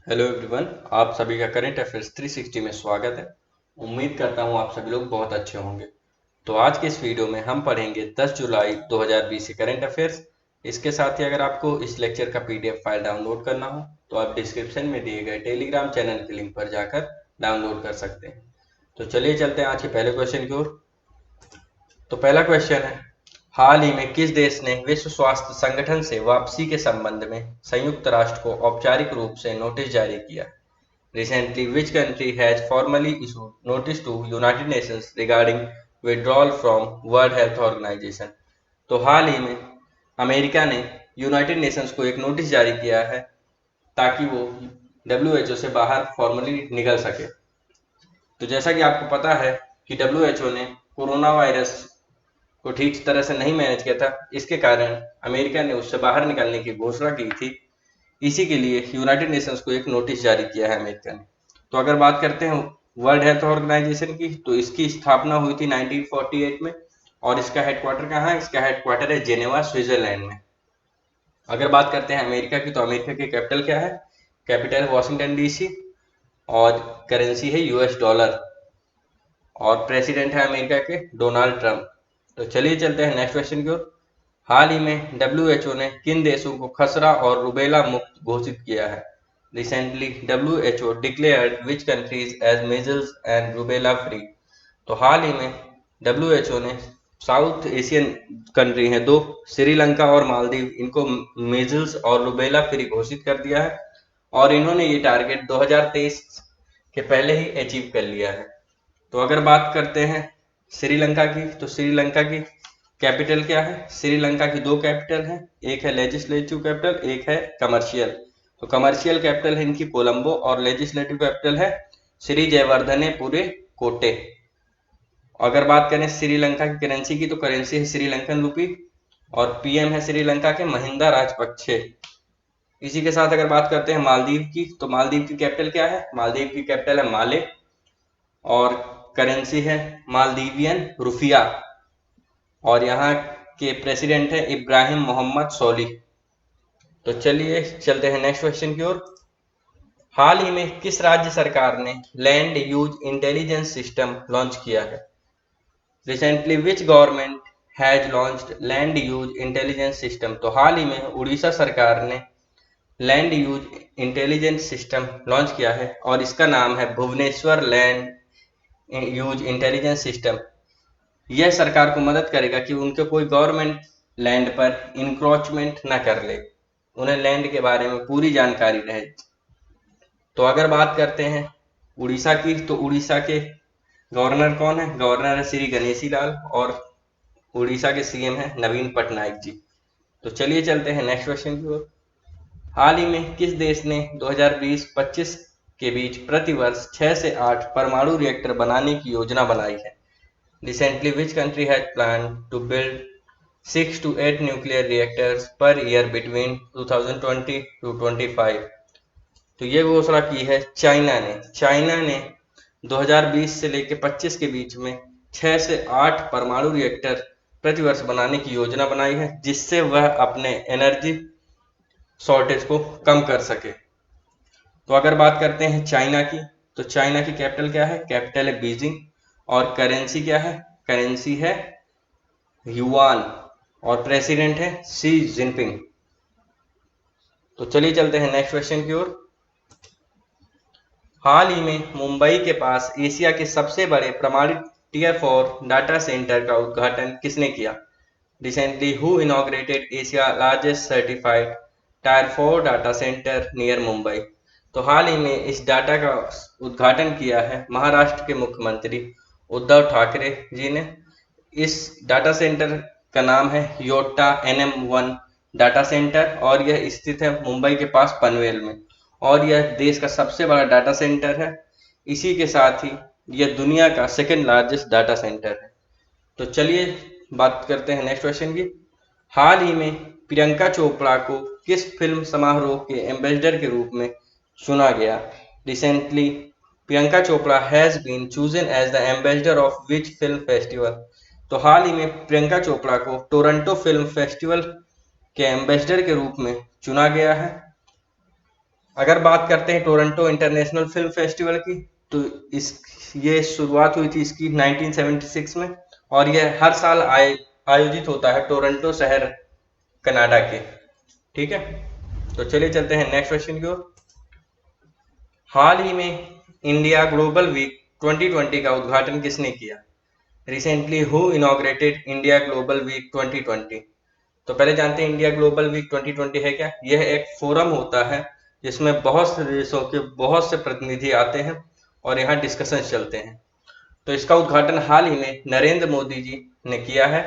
Hello everyone, आप सभी का करेंट अफेयर्स 360 में स्वागत है। उम्मीद करता हूँ आप सभी लोग बहुत अच्छे होंगे। तो आज के इस वीडियो में हम पढ़ेंगे 10 जुलाई 2020 के करेंट अफेयर्स। इसके साथ ही अगर आपको इस लेक्चर का पीडीएफ फाइल डाउनलोड करना हो तो आप डिस्क्रिप्शन में दिए गए टेलीग्राम चैनल के लिंक पर जाकर डाउनलोड कर सकते हैं। तो चलिए चलते हैं आज के पहले क्वेश्चन की ओर। तो पहला क्वेश्चन है, हाल ही में किस देश ने विश्व स्वास्थ्य संगठन से वापसी के संबंध में संयुक्त राष्ट्र को औपचारिक रूप से नोटिस जारी किया? Recently, which country has formally issued notice to United Nations regarding withdrawal from World Health Organization? तो हाल ही में अमेरिका ने यूनाइटेड नेशंस को एक नोटिस जारी किया है ताकि वो डब्ल्यूएचओ से बाहर फॉर्मली निकल सके। तो जैसा कि आपको पता है कि डब्ल्यूएचओ ने कोरोना वायरस को ठीक तरह से नहीं मैनेज किया था, इसके कारण अमेरिका ने उससे बाहर निकलने की घोषणा की थी। इसी के लिए यूनाइटेड नेशंस को एक नोटिस जारी किया है अमेरिका ने। तो अगर बात करते हैं वर्ल्ड हेल्थ ऑर्गेनाइजेशन की, तो इसकी स्थापना हुई थी 1948 में और इसका हेडक्वार्टर कहाँ है? इसका हेडक्वार्टर है जेनेवा, स्विट्जरलैंड में। अगर बात करते हैं अमेरिका की, तो अमेरिका की कैपिटल क्या है? कैपिटल वॉशिंगटन डीसी और करेंसी है यूएस डॉलर और प्रेसिडेंट है अमेरिका के डोनाल्ड ट्रंप। तो चलिए चलते हैं नेक्स्ट क्वेश्चन की ओर। हाल ही में डब्ल्यूएचओ ने किन देशों को खसरा और रुबेला मुक्त घोषित किया है? Recently WHO declared which countries as measles and rubella free? तो हाल ही में डब्ल्यूएचओ ने साउथ एशियन कंट्री हैं दो, श्रीलंका और मालदीव, इनको मीजल्स और रुबेला फ्री घोषित कर दिया है और इन्होंने ये टारगेट 2023 के पहले ही अचीव कर लिया है। तो अगर बात करते हैं श्रीलंका की, तो श्रीलंका की कैपिटल क्या है? श्रीलंका की दो कैपिटल हैं, एक है लेजिस्लेटिव कैपिटल, एक है कमर्शियल। तो कमर्शियल कैपिटल है इनकी कोलंबो और लेजिस्लेटिव कैपिटल है श्री जयवर्धनेपुरे कोटे। अगर बात करें श्रीलंका की करेंसी की, तो करेंसी है श्रीलंकन रूपी और पीएम है श्रीलंका के महिंदा राजपक्षे। इसी के साथ अगर बात करते हैं मालदीव की, तो मालदीव की कैपिटल क्या है? मालदीव की कैपिटल है माले और करेंसी है मालदीवियन रुफिया और यहाँ के प्रेसिडेंट है इब्राहिम मोहम्मद सोली। तो चलिए चलते हैं नेक्स्ट क्वेश्चन की ओर। हाल ही में किस राज्य सरकार ने land use intelligence system launch किया है? Recently which government has launched land use intelligence system? तो हाल ही में उड़ीसा सरकार ने land use intelligence system launch किया है और इसका नाम है Bhubaneswar land use intelligence system. यह सरकार को मदद करेगा कि उनके कोई गवर्नमेंट लैंड पर इंक्रोचमेंट न कर ले, उन्हें लैंड के बारे में पूरी जानकारी रहे। तो अगर बात करते हैं उड़ीसा की, तो उड़ीसा के गवर्नर कौन है? गवर्नर है श्री गणेशी लाल और उड़ीसा के सीएम है नवीन पटनायक जी। तो चलिए चलते हैं नेक्स्ट क्वेश्चन की ओर। हाल ही में किस देश ने 2020-25 के बीच प्रति वर्ष 6 से 8 परमाणु रिएक्टर बनाने की योजना बनाई है? Recently, which country had planned to build 6 to 8 nuclear reactors per year between 2020 to 25? तो ये घोषणा की है चाइना ने। चाइना ने 2020 से लेकर 25 के बीच में 6 से 8 परमाणु रिएक्टर प्रतिवर्ष बनाने की योजना बनाई है, जिससे वह अपने एनर्जी शॉर्टेज को कम कर सके। तो अगर बात करते हैं चाइना की, तो चाइना की कैपिटल क्या है? कैपिटल है बीजिंग और करेंसी क्या है? करेंसी है युआन और प्रेसिडेंट है शी जिनपिंग। तो चलिए चलते हैं नेक्स्ट क्वेश्चन की ओर। हाल ही में मुंबई के पास एशिया के सबसे बड़े प्रमाणित टीयर 4 डाटा सेंटर का उद्घाटन किसने किया? Recently who inaugurated Asia largest certified tyre 4 data centre near Mumbai? तो हाल ही में इस डाटा का उद्घाटन किया है महाराष्ट्र के मुख्यमंत्री उद्धव ठाकरे जी ने। इस डाटा सेंटर का नाम है योटा NM1 डाटा सेंटर और यह स्थित है मुंबई के पास पनवेल में और यह देश का सबसे बड़ा डाटा सेंटर है। इसी के साथ ही यह दुनिया का सेकंड लार्जेस्ट डाटा सेंटर है। तो चलिए बात करते हैं नेक्स्ट क्वेश्चन की। हाल ही में प्रियंका चोपड़ा को किस फिल्म समारोह के एम्बेसडर के रूप में चुना गया? Recently Priyanka Chopra has been chosen as the ambassador of which film festival? तो हाल ही में प्रियंका चोपड़ा को टोरंटो फिल्म फेस्टिवल के एम्बेसडर के रूप में चुना गया है। अगर बात करते हैं टोरंटो इंटरनेशनल फिल्म फेस्टिवल की, तो इस ये शुरुआत हुई थी इसकी 1976 में, और यह हर साल आयोजित होता है टोरंटो शहर कनाडा के। ठीक है, तो चलिए चलते हैं नेक्स्ट क्वेश्चन की ओर। हाल ही में इंडिया ग्लोबल वीक 2020 का उद्घाटन किसने किया? Recently who inaugurated India global week 2020? तो पहले जानते हैं इंडिया ग्लोबल वीक 2020 है क्या। यह एक फोरम होता है जिसमें बहुत से देशों के बहुत से प्रतिनिधि आते हैं और यहाँ डिस्कशन चलते हैं। तो इसका उद्घाटन हाल ही में नरेंद्र मोदी जी ने किया है।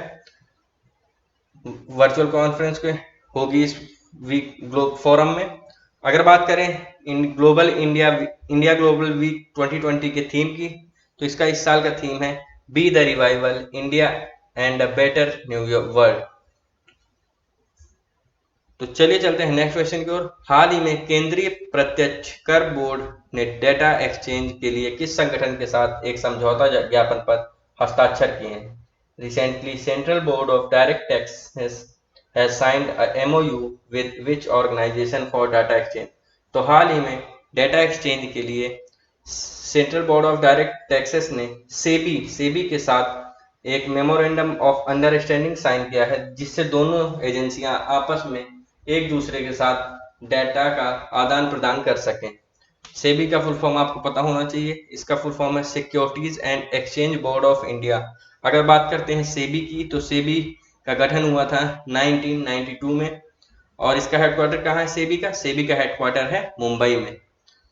वर्चुअल कॉन्फ्रेंस पे होगी इस वीक ग्लोब फोरम में। अगर बात करें इंडिया ग्लोबल वीक 2020 के थीम की, तो इसका इस साल का थीम है be the revival India and a better new world. तो चलिए चलते हैं नेक्स्ट क्वेश्चन की ओर। हाल ही में केंद्रीय प्रत्यक्ष कर बोर्ड ने डेटा एक्सचेंज के लिए किस संगठन के साथ एक समझौता ज्ञापन पर हस्ताक्षर किए हैं? Recently central board of direct taxes has signed a MOU with which organization for data exchange? तो हाल ही में डेटा एक्सचेंज के लिए central board of direct taxes ने सेबी के साथ एक मेमोरेंडम ऑफ अंडरस्टैंडिंग साइन किया है, जिससे दोनों एजेंसियां आपस में एक दूसरे के साथ डेटा का आदान प्रदान कर सकें। सेबी का फुल फॉर्म आपको पता होना चाहिए, इसका फुल फॉर्म है securities and exchange board of India. अगर बात करते हैं सेबी की, तो सेबी का गठन हुआ था 1992 में, और इसका हेडक्वार्टर कहाँ है सेबी का? सेबी का हेडक्वार्टर है मुंबई में,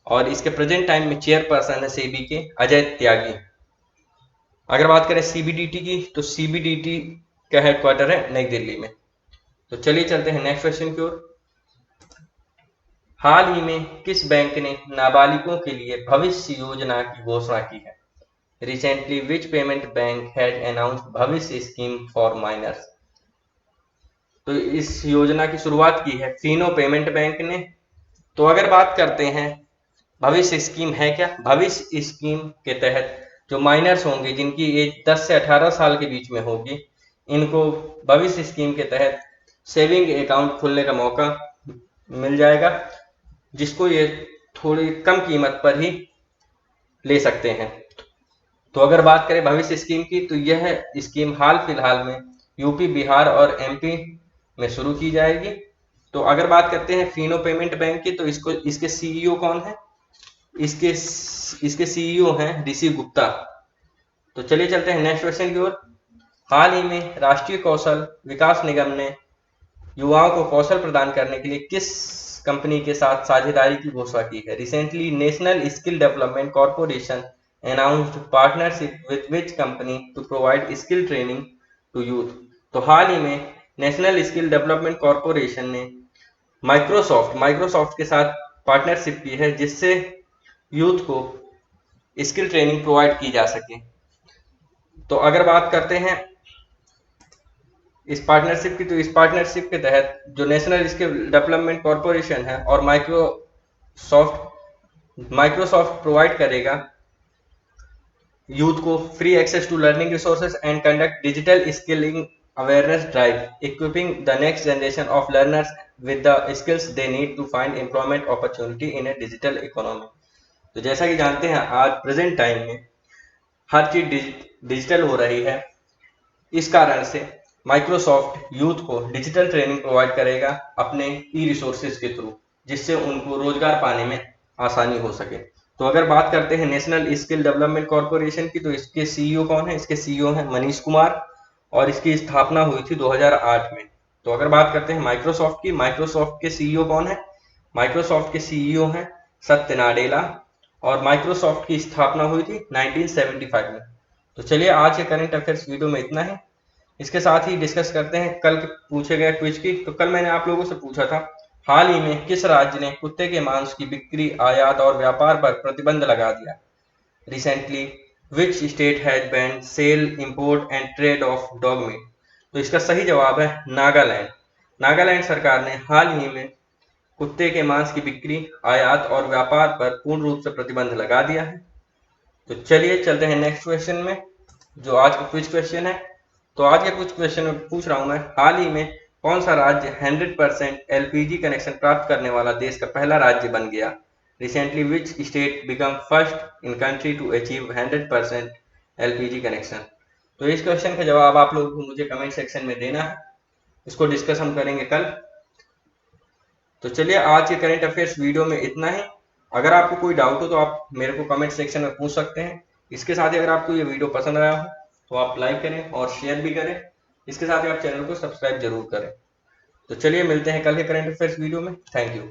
और इसके प्रेजेंट टाइम में चेयरपर्सन है सेबी के अजय त्यागी। अगर बात करें सीबीडीटी की, तो सीबीडीटी का हेडक्वार्टर है नई दिल्ली में। तो चलिए चलते हैं नेक्स्ट क्वेश्चन की ओर। हाल ही में किस बैंक ने नाबालिगों के लिए भविष्य योजना की घोषणा की है? Recently which payment bank has announced भविष्य स्कीम फॉर माइनर्स? तो इस योजना की शुरुआत की है फिनो पेमेंट बैंक ने। तो अगर बात करते हैं भविष्य स्कीम है क्या, भविष्य स्कीम के तहत जो माइनर्स होंगे जिनकी एज 10 से 18 साल के बीच में होगी, इनको भविष्य स्कीम के तहत सेविंग अकाउंट खोलने का मौका मिल जाएगा, जिसको ये थोड़ी कम कीमत पर ही ले सकते हैं। तो अगर बात करें भविष्य स्कीम की, तो यह स्कीम हाल फिलहाल में यूपी, बिहार और एमपी में शुरू की जाएगी। तो अगर बात करते हैं फिनो पेमेंट बैंक की, तो इसके सीईओ कौन है? इसके सीईओ हैं ऋषि गुप्ता। तो चलिए चलते हैं नेक्स्ट क्वेश्चन की ओर। हाल ही में राष्ट्रीय कौशल विकास निगम ने युवाओं को कौशल प्रदान करने के लिए किस कंपनी के साथ साझेदारी की घोषणा की है? Recently national skill development corporation announced partnership with which company to provide skill training to youth? तो हाल ही में नेशनल स्किल डेवलपमेंट कॉर्पोरेशन ने माइक्रोसॉफ्ट के साथ पार्टनरशिप की है, जिससे यूथ को स्किल ट्रेनिंग प्रोवाइड की जा सके। तो अगर बात करते हैं इस पार्टनरशिप की, तो इस पार्टनरशिप के तहत जो नेशनल स्किल डेवलपमेंट कॉर्पोरेशन है और माइक्रोसॉफ्ट प्रोवाइड करेगा यूथ को free access to learning resources and conduct digital skilling awareness drive equipping the next generation of learners with the skills they need to find employment opportunity in a digital economy. तो जैसा कि जानते हैं आज present time में हर चीज digital हो रही है, इस कारण से माइक्रोसॉफ्ट यूथ को डिजिटल ट्रेनिंग प्रोवाइड करेगा अपने ई रिसोर्सेज के थ्रू, जिससे उनको रोजगार पाने में आसानी हो सके। तो अगर बात करते हैं नेशनल स्किल डेवलपमेंट कॉर्पोरेशन की, तो इसके सीईओ कौन है? इसके सीईओ हैं मनीष कुमार, और इसकी स्थापना हुई थी 2008 में। तो अगर बात करते हैं माइक्रोसॉफ्ट की, माइक्रोसॉफ्ट के सीईओ कौन है? माइक्रोसॉफ्ट के सीईओ हैं सत्य नाडेला, और माइक्रोसॉफ्ट की स्थापना हुई थी 1975 में। तो चलिए आज के करंट अफेयर्स वीडियो में इतना है। इसके साथ ही डिस्कस करते हैं कल पूछे गए क्विज की। तो कल मैंने आप लोगों से पूछा था हाल ही में किस राज्य ने कुत्ते के मांस की बिक्री, आयात और व्यापार पर प्रतिबंध लगा दिया? Recently which state has banned sale, import and trade of dog meat? तो इसका सही जवाब है नागालैंड। नागालैंड सरकार ने हाल ही में कुत्ते के मांस की बिक्री, आयात और व्यापार पर पूर्ण रूप से प्रतिबंध लगा दिया है। तो चलिए चलते हैं नेक्स्ट क्वेश्चन में, जो आज का क्विज क्वेश्चन है। तो आज के कुछ क्वेश्चन में पूछ रहा हूं मैं, हाल ही में कौन सा राज्य 100% एलपीजी कनेक्शन प्राप्त करने वाला देश का पहला राज्य बन गया? Recently which state become first in country to achieve 100% LPG connection? तो इस क्वेश्चन का जवाब आप लोगों को मुझे कमेंट सेक्शन में देना है। इसको डिस्कस हम करेंगे कल। तो चलिए आज के करंट अफेयर्स वीडियो में इतना ही। अगर आपको कोई डाउट हो तो आप मेरे को कमेंट सेक्शन में पूछ सकते हैं। इसके साथ ही अगर आपको ये वीडियो पसंद आया हो तो आप लाइक करें और शेयर भी करें। इसके साथ ही आप चैनल को सब्सक्राइब जरूर करें। तो चलिए मिलते हैं कल के करंट अफेयर्स वीडियो में। Thank you.